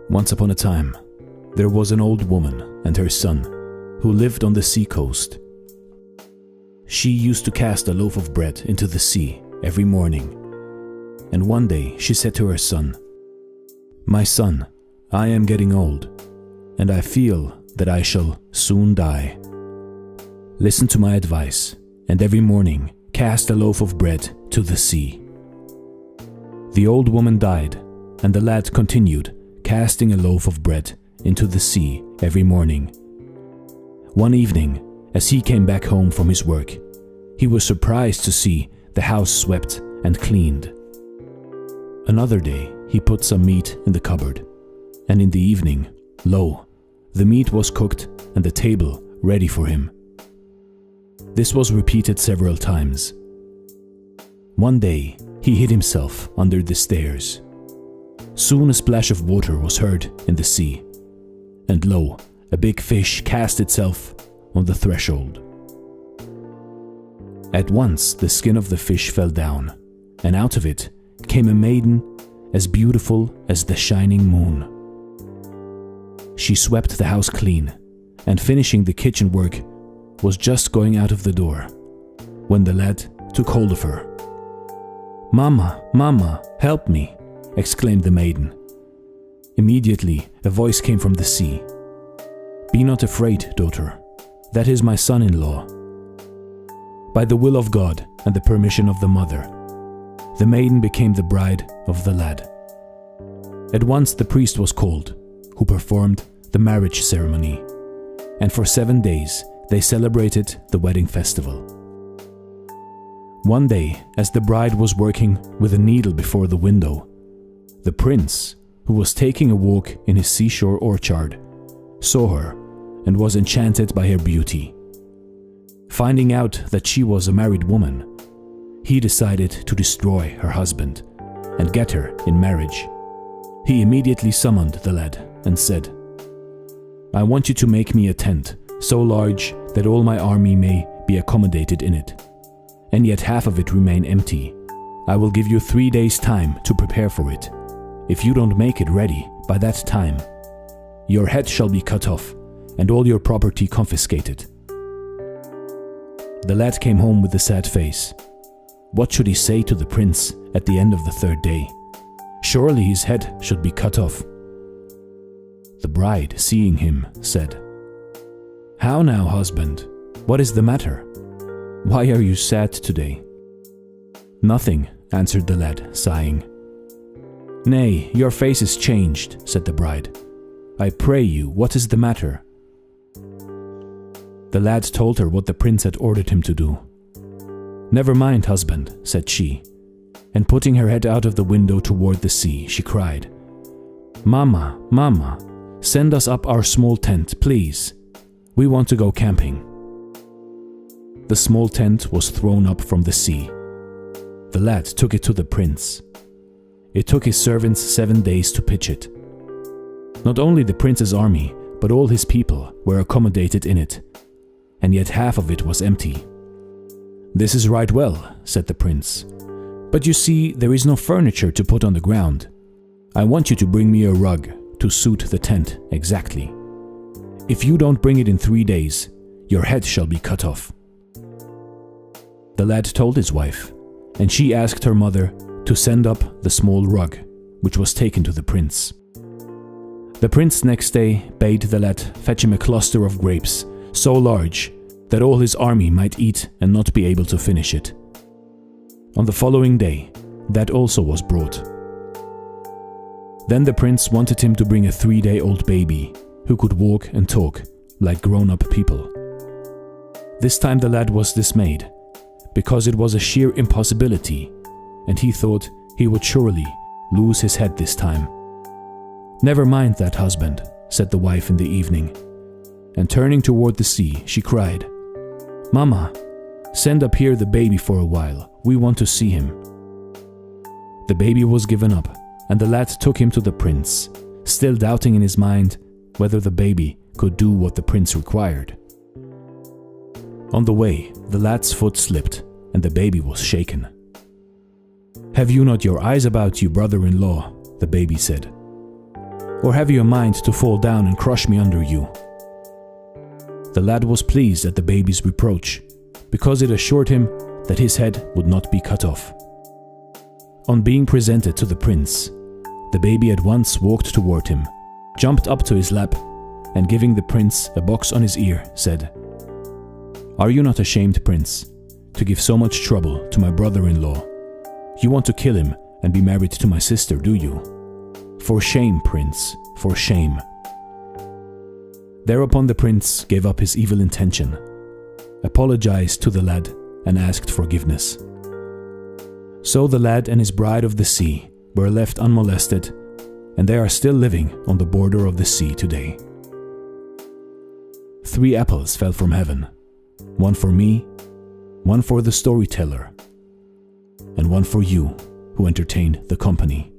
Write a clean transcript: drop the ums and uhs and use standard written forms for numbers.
Once upon a time, there was an old woman and her son who lived on the seacoast. She used to cast a loaf of bread into the sea every morning. And one day she said to her son, "My son, I am getting old, and I feel that I shall soon die. Listen to my advice, and every morning cast a loaf of bread to the sea." The old woman died, and the lad continued casting a loaf of bread into the sea every morning. One evening, as he came back home from his work, he was surprised to see the house swept and cleaned. Another day, he put some meat in the cupboard, and in the evening, lo, the meat was cooked and the table ready for him. This was repeated several times. One day, he hid himself under the stairs. Soon a splash of water was heard in the sea, and lo, a big fish cast itself on the threshold. At once the skin of the fish fell down, and out of it came a maiden as beautiful as the shining moon. She swept the house clean, and finishing the kitchen work, was just going out of the door, when the lad took hold of her. "Mama, Mama, help me!" exclaimed the maiden. Immediately a voice came from the sea. "Be not afraid, daughter, that is my son-in-law." By the will of God and the permission of the mother, the maiden became the bride of the lad. At once the priest was called, who performed the marriage ceremony, and for 7 days they celebrated the wedding festival. One day, as the bride was working with a needle before the window, the prince, who was taking a walk in his seashore orchard, saw her and was enchanted by her beauty. Finding out that she was a married woman, he decided to destroy her husband and get her in marriage. He immediately summoned the lad and said, "I want you to make me a tent so large that all my army may be accommodated in it, and yet half of it remain empty. I will give you 3 days' time to prepare for it. If you don't make it ready by that time, your head shall be cut off and all your property confiscated." The lad came home with a sad face. What should he say to the prince at the end of the 3rd day? Surely his head should be cut off. The bride, seeing him, said, "How now, husband? What is the matter? Why are you sad today?" "Nothing," answered the lad, sighing. "Nay, your face is changed," said the bride. "I pray you, what is the matter?" The lad told her what the prince had ordered him to do. "Never mind, husband," said she, and putting her head out of the window toward the sea, she cried, "Mama, Mama, send us up our small tent, please. We want to go camping." The small tent was thrown up from the sea. The lad took it to the prince. It took his servants 7 days to pitch it. Not only the prince's army, but all his people were accommodated in it, and yet half of it was empty. "This is right well," said the prince, "but you see, there is no furniture to put on the ground. I want you to bring me a rug to suit the tent exactly. If you don't bring it in 3 days, your head shall be cut off." The lad told his wife, and she asked her mother to send up the small rug, which was taken to the prince. The prince next day bade the lad fetch him a cluster of grapes so large that all his army might eat and not be able to finish it. On the following day, that also was brought. Then the prince wanted him to bring a 3-day-old baby who could walk and talk like grown-up people. This time the lad was dismayed, because it was a sheer impossibility, and he thought he would surely lose his head this time. "Never mind that, husband," said the wife in the evening, and turning toward the sea, she cried, "Mama, send up here the baby for a while, we want to see him." The baby was given up, and the lad took him to the prince, still doubting in his mind whether the baby could do what the prince required. On the way, the lad's foot slipped, and the baby was shaken. "Have you not your eyes about you, brother-in-law?" the baby said. Or have you a mind to fall down and crush me under you?" The lad was pleased at the baby's reproach, because it assured him that his head would not be cut off. On being presented to the prince, the baby at once walked toward him, jumped up to his lap, and giving the prince a box on his ear, said, "Are you not ashamed, prince, to give so much trouble to my brother-in-law? You want to kill him and be married to my sister, do you? For shame, prince, for shame." Thereupon the prince gave up his evil intention, apologized to the lad, and asked forgiveness. So the lad and his bride of the sea were left unmolested, and they are still living on the border of the sea today. 3 apples fell from heaven, one for me, one for the storyteller, and one for you who entertained the company.